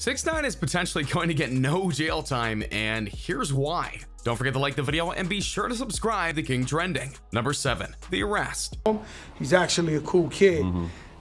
6ix9ine is potentially going to get no jail time, and here's why. Don't forget to like the video and be sure to subscribe to King Trending. Number 7, the arrest. He's actually a cool kid.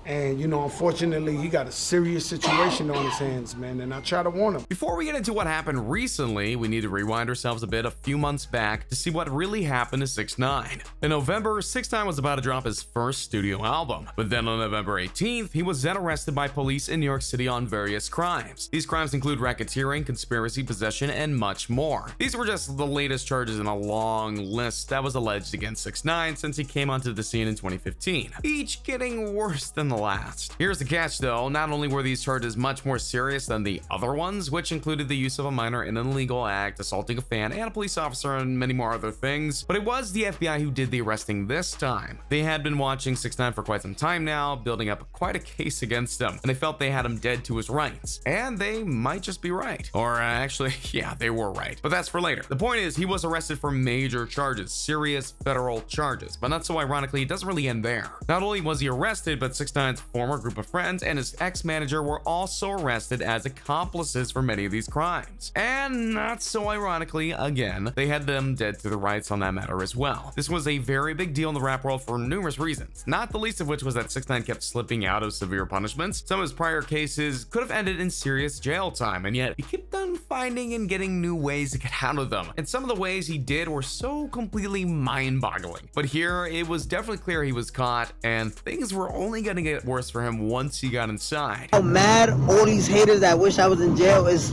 And, you know, unfortunately, he got a serious situation on his hands, man, and I try to warn him. Before we get into what happened recently, we need to rewind ourselves a few months back to see what really happened to 6ix9ine. In November, 6ix9ine was about to drop his first studio album, but then on November 18th, he was then arrested by police in New York City on various crimes. These crimes include racketeering, conspiracy, possession, and much more. These were just the latest charges in a long list that was alleged against 6ix9ine since he came onto the scene in 2015, each getting worse than the last. Here's the catch though, not only were these charges much more serious than the other ones, which included the use of a minor in an illegal act, assaulting a fan and a police officer, and many more other things, but it was the FBI who did the arresting this time. They had been watching 6ix9ine for quite some time now, building up quite a case against him, and they felt they had him dead to his rights. And they might just be right. Or actually, yeah, they were right. But that's for later. The point is, he was arrested for major charges, serious federal charges. But not so ironically, it doesn't really end there. Not only was he arrested, but 6ix9ine's former group of friends and his ex-manager were also arrested as accomplices for many of these crimes. And not so ironically, again, they had them dead to the rights on that matter as well. This was a very big deal in the rap world for numerous reasons, not the least of which was that 6ix9ine kept slipping out of severe punishments. Some of his prior cases could have ended in serious jail time, and yet he kept on finding and getting new ways to get out of them. And some of the ways he did were so completely mind-boggling. But here, it was definitely clear he was caught, and things were only going to get worse for him once he got inside. How mad all these haters that wish I was in jail is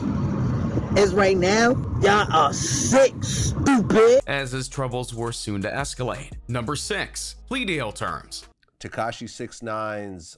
right now. Y'all are sick, stupid. As his troubles were soon to escalate. Number 6, plea deal terms. Tekashi 6ix9ine's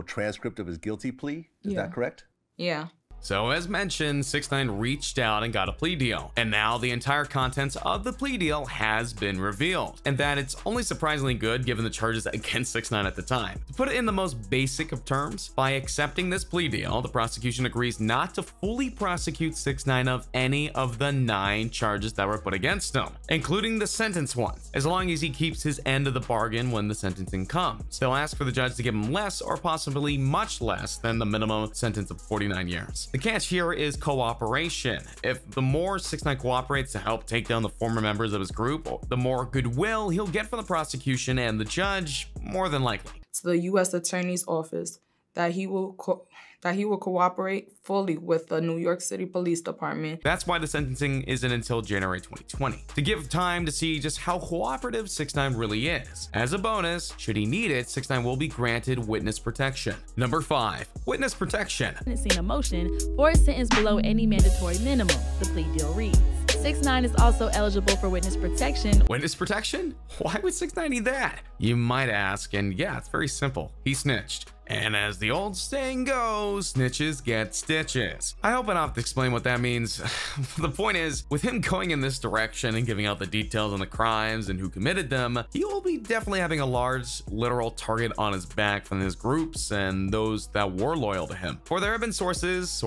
transcript of his guilty plea. Is that correct? Yeah. So as mentioned, 6ix9ine reached out and got a plea deal, and now the entire contents of the plea deal has been revealed, and that it's only surprisingly good given the charges against 6ix9ine at the time. To put it in the most basic of terms, by accepting this plea deal, the prosecution agrees not to fully prosecute 6ix9ine of any of the 9 charges that were put against him, including the sentence ones, as long as he keeps his end of the bargain when the sentencing comes. They'll ask for the judge to give him less or possibly much less than the minimum sentence of 49 years. The catch here is cooperation. If the more 6ix9ine cooperates to help take down the former members of his group, the more goodwill he'll get from the prosecution and the judge, more than likely. To the U.S. Attorney's Office that he will cooperate fully with the New York City Police Department. That's why the sentencing isn't until January 2020, to give time to see just how cooperative 6ix9ine really is. As a bonus, should he need it, 6ix9ine will be granted witness protection. Number 5, witness protection. Seen a motion for a sentence below any mandatory minimum, the plea deal reads. 6ix9ine is also eligible for witness protection. Witness protection? Why would 6ix9ine need that? You might ask, and yeah, it's very simple. He snitched. And as the old saying goes, snitches get stitches. I hope I don't have to explain what that means. The point is, with him going in this direction and giving out the details on the crimes and who committed them, he will be definitely having a large literal target on his back from his groups and those that were loyal to him. For there have been sources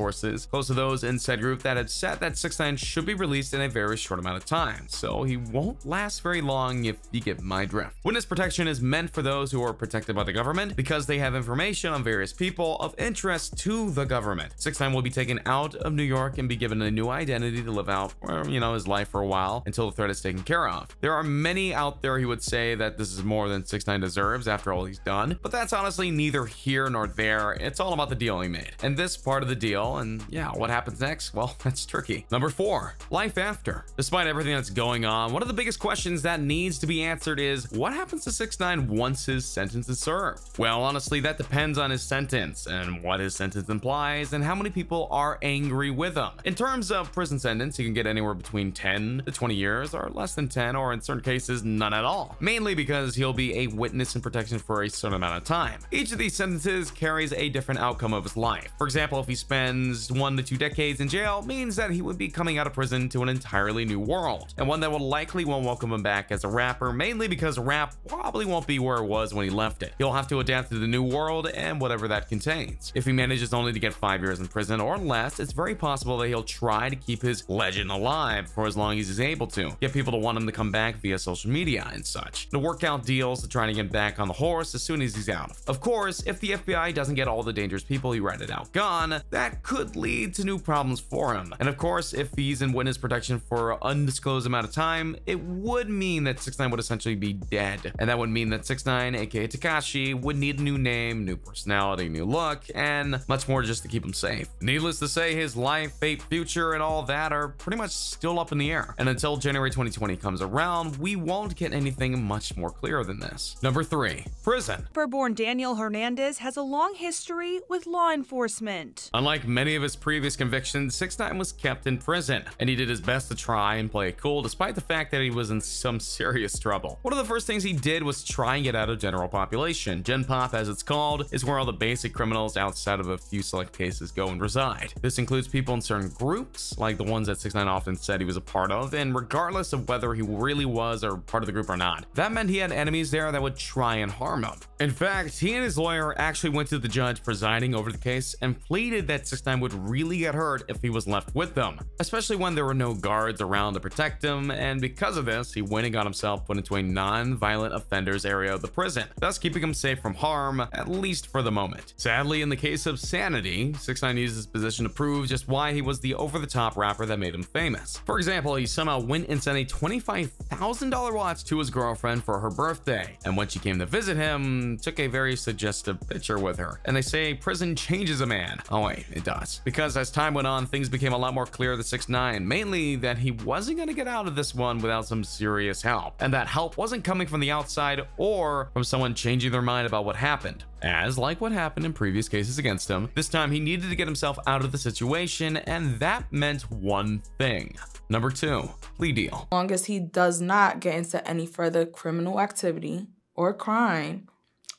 close to those in said group that have said that 6ix9ine should be released in a very short amount of time, so he won't last very long if you get my drift. Witness protection is meant for those who are protected by the government because they have information on various people of interest to the government. 6ix9ine will be taken out of New York and be given a new identity to live out, his life for a while until the threat is taken care of. There are many out there who would say that this is more than 6ix9ine deserves after all he's done, but that's honestly neither here nor there. It's all about the deal he made. And this part of the deal, and yeah, what happens next? Well, that's tricky. Number 4, life after. Despite everything that's going on, one of the biggest questions that needs to be answered is, what happens to 6ix9ine once his sentence is served? Well, honestly, that depends on his sentence and what his sentence implies and how many people are angry with him. In terms of prison sentence, he can get anywhere between 10 to 20 years or less than 10, or in certain cases, none at all, mainly because he'll be a witness in protection for a certain amount of time. Each of these sentences carries a different outcome of his life. For example, if he spends 1 to 2 decades in jail, means that he would be coming out of prison to an entirely new world, and one that will likely won't welcome him back as a rapper, mainly because rap probably won't be where it was when he left it. He'll have to adapt to the new world and whatever that contains. If he manages only to get 5 years in prison or less, it's very possible that he'll try to keep his legend alive for as long as he's able to, get people to want him to come back via social media and such, to work out deals to try to get back on the horse as soon as he's out. Of course, if the FBI doesn't get all the dangerous people he ratted out gone, that could lead to new problems for him. And of course, if he's in witness protection for an undisclosed amount of time, it would mean that 6ix9ine would essentially be dead. And that would mean that 6ix9ine, aka Tekashi, would need a new name, new personality, new look, and much more just to keep him safe. Needless to say, his life, fate, future, and all that are pretty much still up in the air. And until January 2020 comes around, we won't get anything much more clear than this. Number 3, prison. Rapper-born Daniel Hernandez has a long history with law enforcement. Unlike many of his previous convictions, 6ix9ine was kept in prison, and he did his best to try and play it cool despite the fact that he was in some serious trouble. One of the first things he did was try and get out of general population. Gen Pop, as it's called, is where all the basic criminals outside of a few select cases go and reside. This includes people in certain groups, like the ones that 6ix9ine often said he was a part of, and regardless of whether he really was or part of the group or not, that meant he had enemies there that would try and harm him. In fact, he and his lawyer actually went to the judge presiding over the case and pleaded that 6ix9ine would really get hurt if he was left with them, especially when there were no guards around to protect him, and because of this, he went and got himself put into a non-violent offenders area of the prison, thus keeping him safe from harm, at least for the moment. Sadly, in the case of Sanity, 6ix9ine used his position to prove just why he was the over-the-top rapper that made him famous. For example, he somehow went and sent a $25,000 watch to his girlfriend for her birthday, and when she came to visit him, took a very suggestive picture with her. And they say prison changes a man. Oh wait, it does. Because as time went on, things became a lot more clear to 6ix9ine, mainly that he wasn't going to get out of this one without some serious help, and that help wasn't coming from the outside or from someone changing their mind about what happened. As like what happened in previous cases against him, this time he needed to get himself out of the situation, and that meant one thing. Number 2, plea deal. As long as he does not get into any further criminal activity or crime,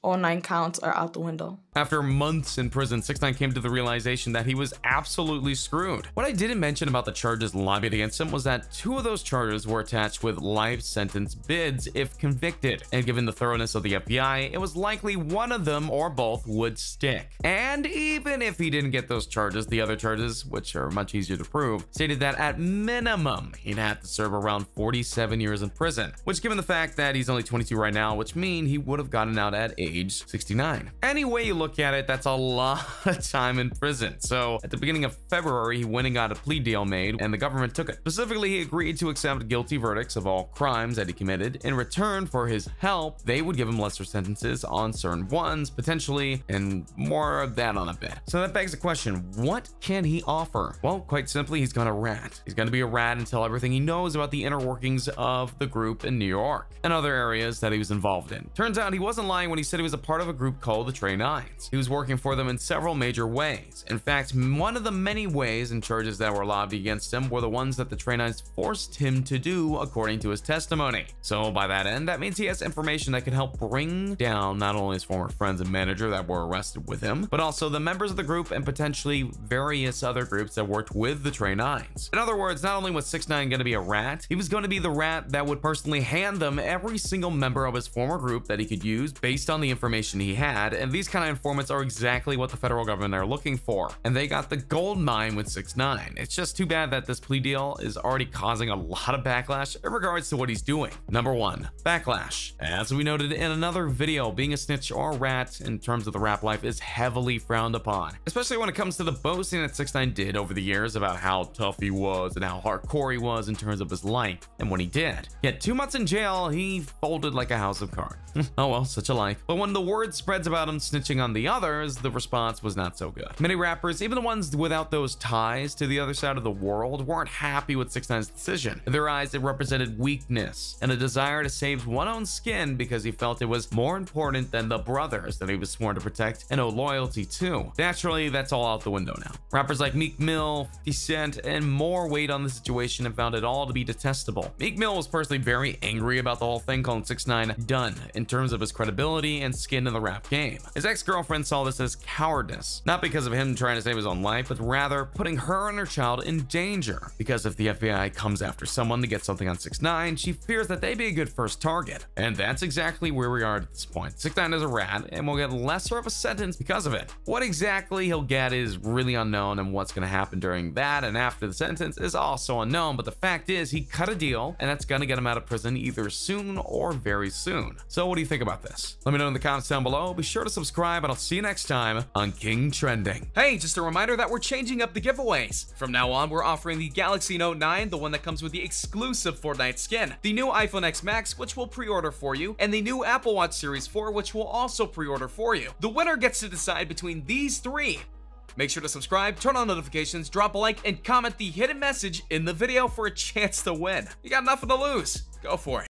all 9 counts are out the window. After months in prison, 6ix9ine came to the realization that he was absolutely screwed. What I didn't mention about the charges lobbied against him was that 2 of those charges were attached with life sentence bids if convicted, and given the thoroughness of the FBI, it was likely one of them or both would stick. And even if he didn't get those charges, the other charges, which are much easier to prove, stated that at minimum he'd have to serve around 47 years in prison, which given the fact that he's only 22 right now, which means he would have gotten out at age 69. Anyway you look at it, that's a lot of time in prison. So at the beginning of February, he went and got a plea deal made, and the government took it. Specifically, he agreed to accept guilty verdicts of all crimes that he committed. In return for his help, they would give him lesser sentences on certain ones, potentially, and more of that on a bit. So that begs the question, what can he offer? Well, quite simply, he's gonna rat. He's gonna be a rat and tell everything he knows about the inner workings of the group in New York and other areas that he was involved in. Turns out he wasn't lying when he said he was a part of a group called the 6IX9INE. He was working for them in several major ways. In fact, one of the many ways and charges that were lobbied against him were the ones that the 6IX9INE forced him to do according to his testimony. So by that end, that means he has information that could help bring down not only his former friends and manager that were arrested with him, but also the members of the group and potentially various other groups that worked with the 6IX9INEs. In other words, not only was 6ix9ine going to be a rat, he was going to be the rat that would personally hand them every single member of his former group that he could use based on the information he had, and these kind of informants are exactly what the federal government are looking for, and they got the gold mine with 6ix9ine. It's just too bad that this plea deal is already causing a lot of backlash in regards to what he's doing. Number 1, backlash. As we noted in another video, being a snitch or a rat in terms of the rap life is heavily frowned upon, especially when it comes to the boasting that 6ix9ine did over the years about how tough he was and how hardcore he was in terms of his life and what he did. Yet 2 months in jail, he folded like a house of cards. Oh well, such a life. But when the word spreads about him snitching on the others, the response was not so good. Many rappers, even the ones without those ties to the other side of the world, weren't happy with 6ix9ine's decision. In their eyes, it represented weakness and a desire to save one's own skin because he felt it was more important than the brothers that he was sworn to protect and owe loyalty to. Naturally, that's all out the window now. Rappers like Meek Mill, 50 Cent, and more weighed on the situation and found it all to be detestable. Meek Mill was personally very angry about the whole thing, calling 6ix9ine done in terms of his credibility and second skin in the rap game. His ex-girlfriend saw this as cowardice, not because of him trying to save his own life, but rather putting her and her child in danger. Because if the FBI comes after someone to get something on 6ix9ine, she fears that they'd be a good first target. And that's exactly where we are at this point. 6ix9ine is a rat and will get lesser of a sentence because of it. What exactly he'll get is really unknown, and what's going to happen during that and after the sentence is also unknown, but the fact is he cut a deal, and that's going to get him out of prison either soon or very soon. So what do you think about this? Let me know in the comments down below. Be sure to subscribe, and I'll see you next time on King Trending. Hey, just a reminder that we're changing up the giveaways. From now on, we're offering the Galaxy Note 9, the one that comes with the exclusive Fortnite skin, the new iPhone X Max, which we'll pre-order for you, and the new Apple Watch Series 4, which we'll also pre-order for you. The winner gets to decide between these three. Make sure to subscribe, turn on notifications, drop a like, and comment the hidden message in the video for a chance to win. You got nothing to lose. Go for it.